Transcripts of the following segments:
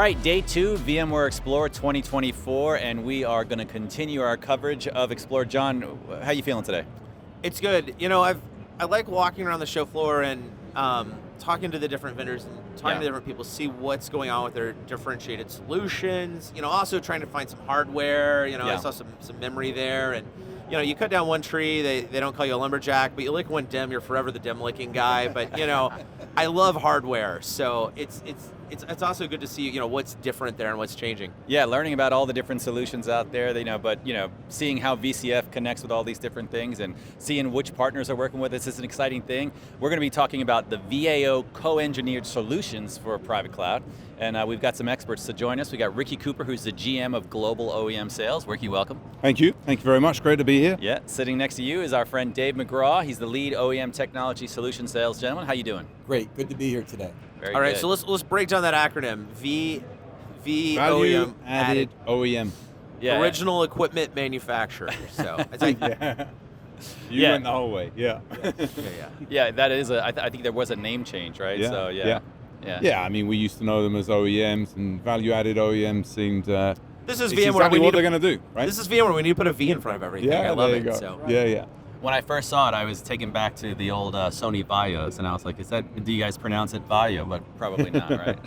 right, day 2, VMware Explore 2024, and we are going to continue our coverage of Explore. John, how are you feeling today? It's good. You know, I like walking around the show floor and talking to the different vendors and talking to different people, see what's going on with their differentiated solutions. You know, also trying to find some hardware. You know, I saw some memory there, and you know, you cut down one tree, they don't call you a lumberjack, but you lick one dim, you're forever the dim licking guy. But you know, I love hardware, so it's also good to see, you know, what's different there and what's changing. Yeah, learning about all the different solutions out there, but seeing how VCF connects with all these different things and seeing which partners are working with us is an exciting thing. We're going to be talking about the VAO co-engineered solutions for a private cloud, and we've got some experts to join us. We got Ricky Cooper, who's the GM of Global OEM Sales. Ricky, welcome. Thank you very much, great to be here. Yeah, sitting next to you is our friend Dave McGraw. He's the lead OEM Technology Solutions Sales. Gentlemen, how you doing? Great, good to be here today. Very All right, good. so let's break down that acronym. Value-Added OEM. Yeah, original equipment manufacturer. So it's like, You went the whole way, yeah. Yeah, that is I think there was a name change, right? Yeah, So yeah, I mean, we used to know them as OEMs, and value-added OEM seemed this is it's VMware. exactly what they're going to do, right? This is VMware. We need to put a V in front of everything. Yeah, I love there you it. go. So. Yeah. When I first saw it, I was taken back to the old Sony Vaios, and I was like, do you guys pronounce it Vaio? But probably not, right?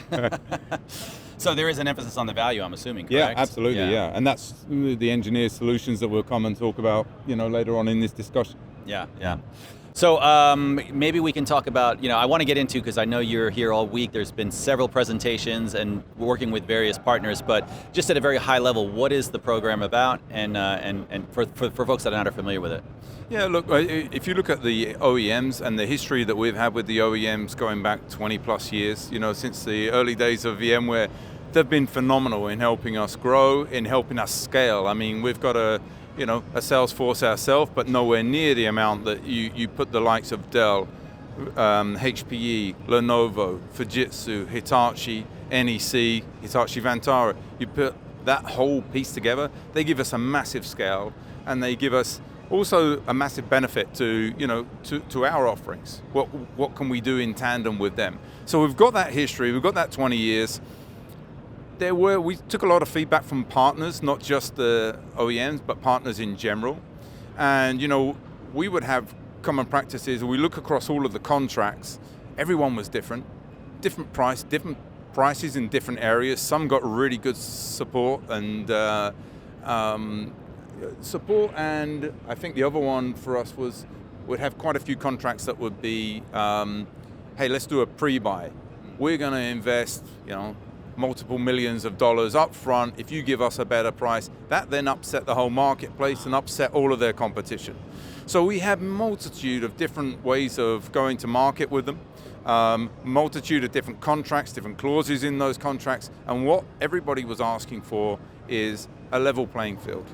So there is an emphasis on the value, I'm assuming, correct? Yeah, absolutely, yeah. And that's the engineered solutions that we'll come and talk about, later on in this discussion. Yeah. So maybe we can talk about, I want to get into, because I know you're here all week, there's been several presentations and working with various partners, but just at a very high level, what is the program about, and for folks that are not familiar with it? Yeah, look, if you look at the OEMs and the history that we've had with the OEMs going back 20 plus years, since the early days of VMware, they've been phenomenal in helping us grow, in helping us scale. I mean, we've got a sales force ourselves, but nowhere near the amount that you put the likes of Dell, HPE, Lenovo, Fujitsu, Hitachi, NEC, Hitachi Vantara. You put that whole piece together, they give us a massive scale, and they give us also a massive benefit to our offerings. What can we do in tandem with them? So we've got that history, we've got that 20 years. We took a lot of feedback from partners, not just the OEMs, but partners in general. And we would have common practices. We look across all of the contracts. Everyone was different prices in different areas. Some got really good support and and I think the other one for us would have quite a few contracts that would be, hey, let's do a pre-buy. We're going to invest, multiple millions of dollars up front. If you give us a better price, that then upset the whole marketplace and upset all of their competition. So we have multitude of different ways of going to market with them, multitude of different contracts, different clauses in those contracts, and what everybody was asking for is a level playing field.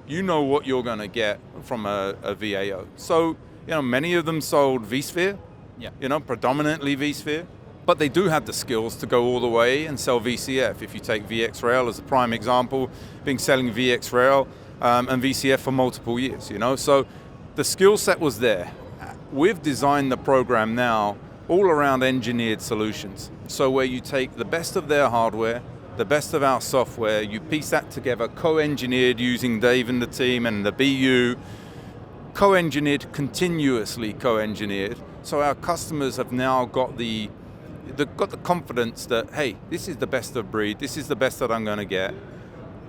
You know what you're going to get from a VAO. So, many of them sold vSphere, predominantly vSphere, but they do have the skills to go all the way and sell VCF. If you take VxRail as a prime example, been selling VxRail and VCF for multiple years, So the skill set was there. We've designed the program now all around engineered solutions. So where you take the best of their hardware, the best of our software, you piece that together, co-engineered using Dave and the team and the BU, co-engineered, continuously co-engineered. So our customers have now got the confidence that, hey, this is the best of breed, this is the best that I'm going to get.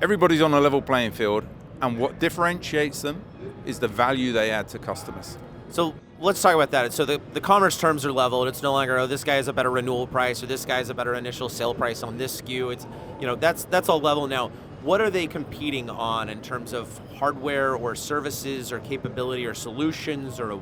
Everybody's on a level playing field, and what differentiates them is the value they add to customers. So let's talk about that. So the commerce terms are leveled. It's no longer, this guy has a better renewal price, or this guy has a better initial sale price on this SKU. It's, that's all level now. What are they competing on in terms of hardware or services or capability or solutions or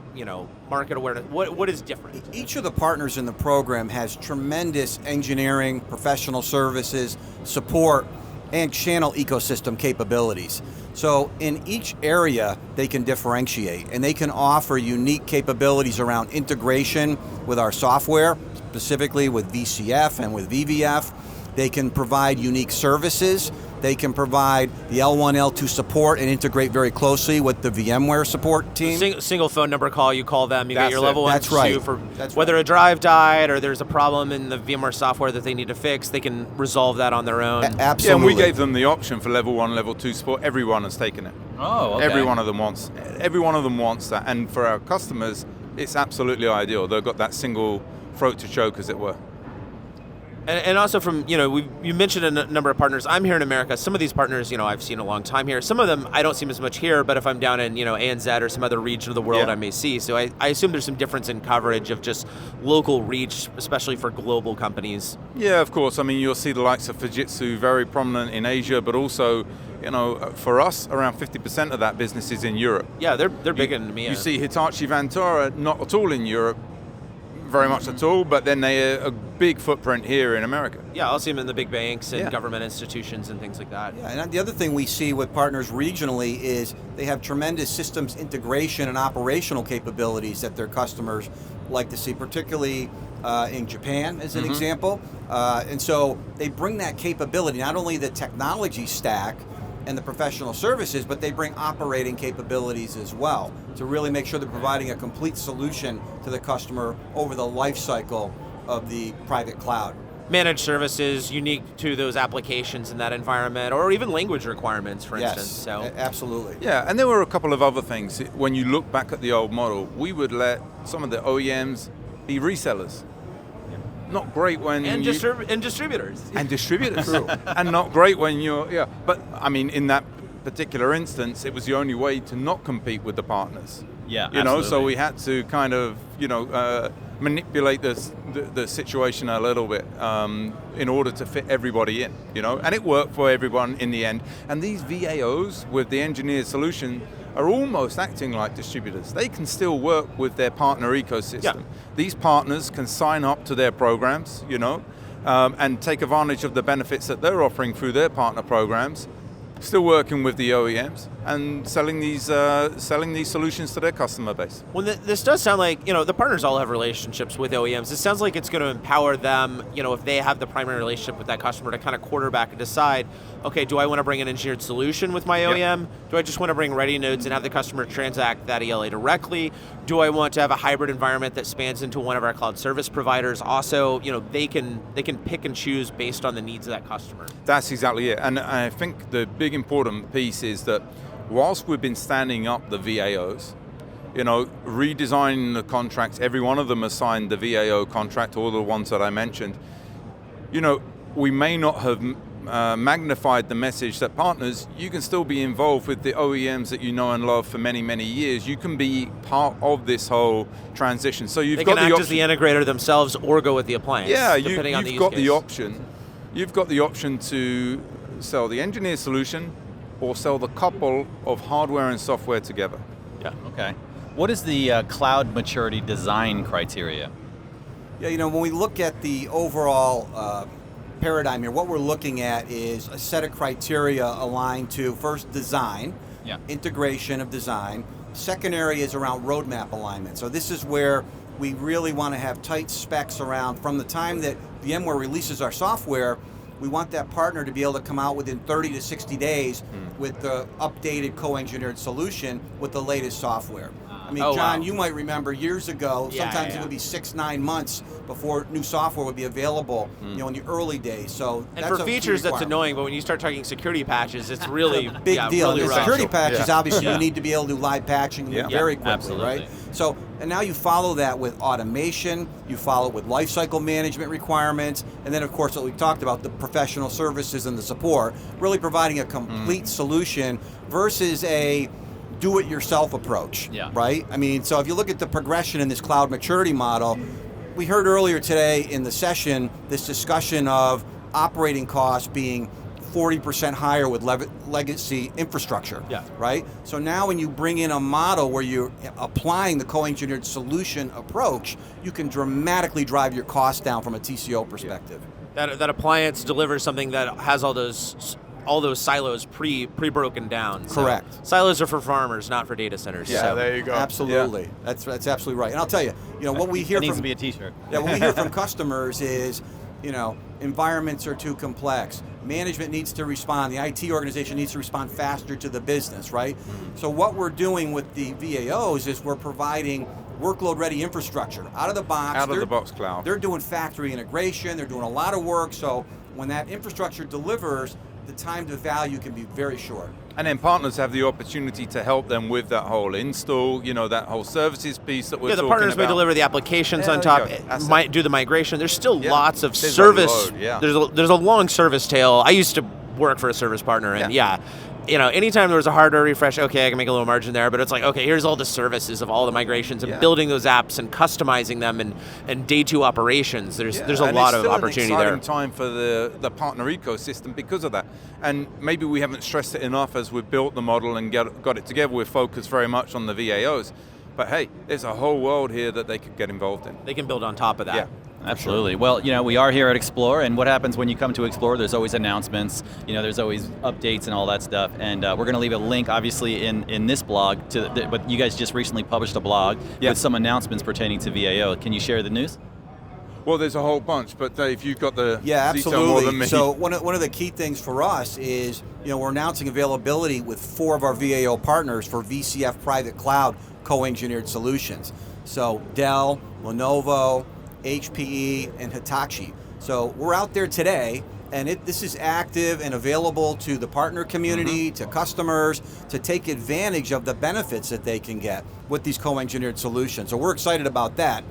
market awareness? What is different? Each of the partners in the program has tremendous engineering, professional services, support, and channel ecosystem capabilities. So in each area, they can differentiate, and they can offer unique capabilities around integration with our software, specifically with VCF and with VVF. They can provide unique services They can provide the L1, L2 support and integrate very closely with the VMware support team. Single phone number call, you call them, you get your level 1, That's right. 2 for That's whether right. a drive died or there's a problem in the VMware software that they need to fix, they can resolve that on their own. Absolutely. Yeah, and we gave them the option for level 1, level 2 support. Everyone has taken it. Oh, okay. Every one of them wants that. And for our customers, it's absolutely ideal. They've got that single throat to choke, as it were. And also from, you mentioned a number of partners. I'm here in America. Some of these partners, I've seen a long time here. Some of them I don't see as much here, but if I'm down in, ANZ or some other region of the world, Yeah. I may see. So I assume there's some difference in coverage of just local reach, especially for global companies. Yeah, of course. I mean, you'll see the likes of Fujitsu very prominent in Asia, but also, for us, around 50% of that business is in Europe. Yeah, they're big in EMEA. You see Hitachi Vantara, not at all in Europe, very much at all, but then they are a big footprint here in America. Yeah, I'll see them in the big banks and Yeah. government institutions and things like that. Yeah, and the other thing we see with partners regionally is they have tremendous systems integration and operational capabilities that their customers like to see, particularly in Japan as an example. And so they bring that capability, not only the technology stack and the professional services, but they bring operating capabilities as well to really make sure they're providing a complete solution to the customer over the life cycle of the private cloud. Managed services unique to those applications in that environment, or even language requirements, for Yes, instance. So absolutely. Yeah, and there were a couple of other things. When you look back at the old model, we would let some of the OEMs be resellers. Not great when and you... distributors. And distributors. And not great when you're... But, I mean, in that particular instance, it was the only way to not compete with the partners. Yeah, So we had to kind of, manipulate the situation a little bit in order to fit everybody in, and it worked for everyone in the end. And these VAOs with the engineered solution are almost acting like distributors. They can still work with their partner ecosystem. Yeah. These partners can sign up to their programs, and take advantage of the benefits that they're offering through their partner programs, still working with the OEMs and selling these solutions to their customer base. Well, this does sound like, the partners all have relationships with OEMs. It sounds like it's going to empower them, if they have the primary relationship with that customer, to kind of quarterback and decide, okay, do I want to bring an engineered solution with my OEM? Do I just want to bring ready nodes and have the customer transact that ELA directly? Do I want to have a hybrid environment that spans into one of our cloud service providers? Also, they can pick and choose based on the needs of that customer. That's exactly it. And I think the big important piece is that whilst we've been standing up the VAOs, redesigning the contracts, every one of them has signed the VAO contract, all the ones that I mentioned, we may not have magnified the message that partners, you can still be involved with the OEMs that you know and love for many, many years. You can be part of this whole transition. So they can act as the integrator themselves or go with the appliance. Yeah, depending on the you've use got case. the option. You've got the option to sell the engineered solution or sell the couple of hardware and software together. Yeah. Okay. What is the cloud maturity design criteria? Yeah, when we look at the overall paradigm here, what we're looking at is a set of criteria aligned to, first, design, integration of design. Second area is around roadmap alignment. So this is where we really want to have tight specs around, from the time that VMware releases our software, we want that partner to be able to come out within 30 to 60 days with the updated co-engineered solution with the latest software. I mean, John, you might remember years ago, sometimes it would be 6-9 months before new software would be available, in the early days. So and that's for a key features, that's requirement. annoying, but when you start talking security patches, it's really Big deal. Really The rough. security patches, obviously, Yeah. you need to be able to do live patching very quickly, Absolutely. right? So, and now you follow that with automation, you follow it with lifecycle management requirements, and then, of course, what we talked about, the professional services and the support, really providing a complete solution versus a do-it-yourself approach, right? I mean, so if you look at the progression in this cloud maturity model, we heard earlier today in the session this discussion of operating costs being 40% higher with legacy infrastructure, right? So now when you bring in a model where you're applying the co-engineered solution approach, you can dramatically drive your costs down from a TCO perspective. That appliance delivers something that has all those silos pre-broken down. So Correct. silos are for farmers, not for data centers. Yeah, so. there you go. Absolutely. Yeah. That's absolutely right. And I'll tell you, what we hear That needs from to be a t-shirt. what we hear from customers is, environments are too complex. Management needs to respond. The IT organization needs to respond faster to the business, right? So what we're doing with the VAOs is we're providing workload-ready infrastructure out of the box. Out of the box cloud. They're doing factory integration. They're doing a lot of work. So when that infrastructure delivers, the time to value can be very short. And then partners have the opportunity to help them with that whole install, that whole services piece that we're talking about. The partners may deliver the applications on top, might do the migration. There's still lots of there's service. a load, There's a long service tail. I used to work for a service partner, and anytime there was a hardware refresh, okay, I can make a little margin there, but it's like, okay, here's all the services of all the migrations and building those apps and customizing them and day two operations. There's a lot of opportunity there. It's still an exciting time for the partner ecosystem because of that. And maybe we haven't stressed it enough as we've built the model and got it together. We're focused very much on the VAOs. But hey, there's a whole world here that they could get involved in. They can build on top of that. Yeah. Absolutely. Well, we are here at Explore, and what happens when you come to Explore, there's always announcements, there's always updates and all that stuff, and we're going to leave a link, obviously, in this blog, but you guys just recently published a blog with some announcements pertaining to VAO. Can you share the news? Well, there's a whole bunch, but Dave, you've got the absolutely. detail more than me. So one of the key things for us is, we're announcing availability with 4 of our VAO partners for VCF private cloud co-engineered solutions. So Dell, Lenovo, HPE, and Hitachi. So we're out there today, and this is active and available to the partner community, to customers, to take advantage of the benefits that they can get with these co-engineered solutions. So we're excited about that.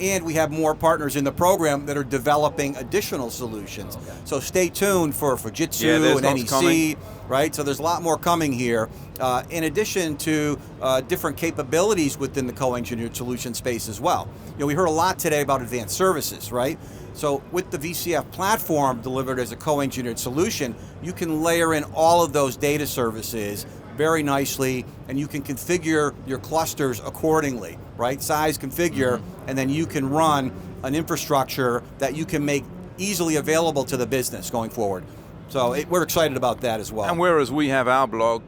And we have more partners in the program that are developing additional solutions. So stay tuned for Fujitsu and NEC, coming. Right? So there's a lot more coming here. In addition to different capabilities within the co-engineered solution space as well. We heard a lot today about advanced services, right? So with the VCF platform delivered as a co-engineered solution, you can layer in all of those data services very nicely, and you can configure your clusters accordingly, right? Size, configure, and then you can run an infrastructure that you can make easily available to the business going forward. So we're excited about that as well. And whereas we have our blog,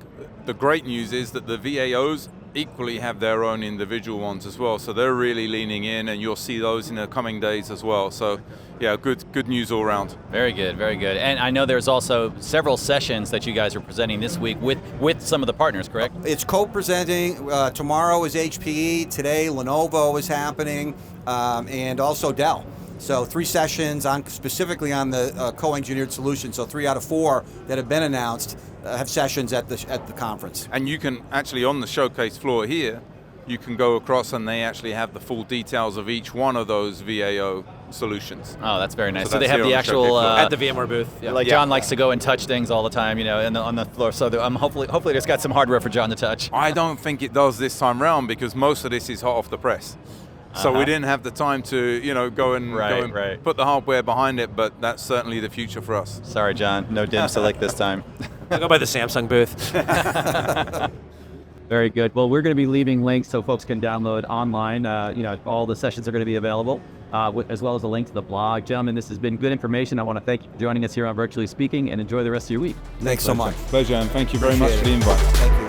the great news is that the VAOs equally have their own individual ones as well. So they're really leaning in, and you'll see those in the coming days as well. So yeah, good news all around. Very good, very good. And I know there's also several sessions that you guys are presenting this week with some of the partners, correct? It's co-presenting. Tomorrow is HPE. Today, Lenovo is happening, and also Dell. So 3 sessions specifically on the co-engineered solution. So 3 out of 4 that have been announced have sessions at the conference. And you can actually, on the showcase floor here, you can go across and they actually have the full details of each one of those VAO solutions. Oh, that's very nice. So So they have the actual at the VMware booth. Yeah. John likes to go and touch things all the time, on the floor. So hopefully it's got some hardware for John to touch. I don't think it does this time round because most of this is hot off the press. So we didn't have the time to, go and put the hardware behind it, but that's certainly the future for us. Sorry, John, no dim select this time. I'll go by the Samsung booth. Very good. Well, we're going to be leaving links so folks can download online. All the sessions are going to be available, as well as a link to the blog. Gentlemen, this has been good information. I want to thank you for joining us here on Virtually Speaking, and enjoy the rest of your week. Thanks so much. Pleasure, and thank you very much for the invite. Thank you.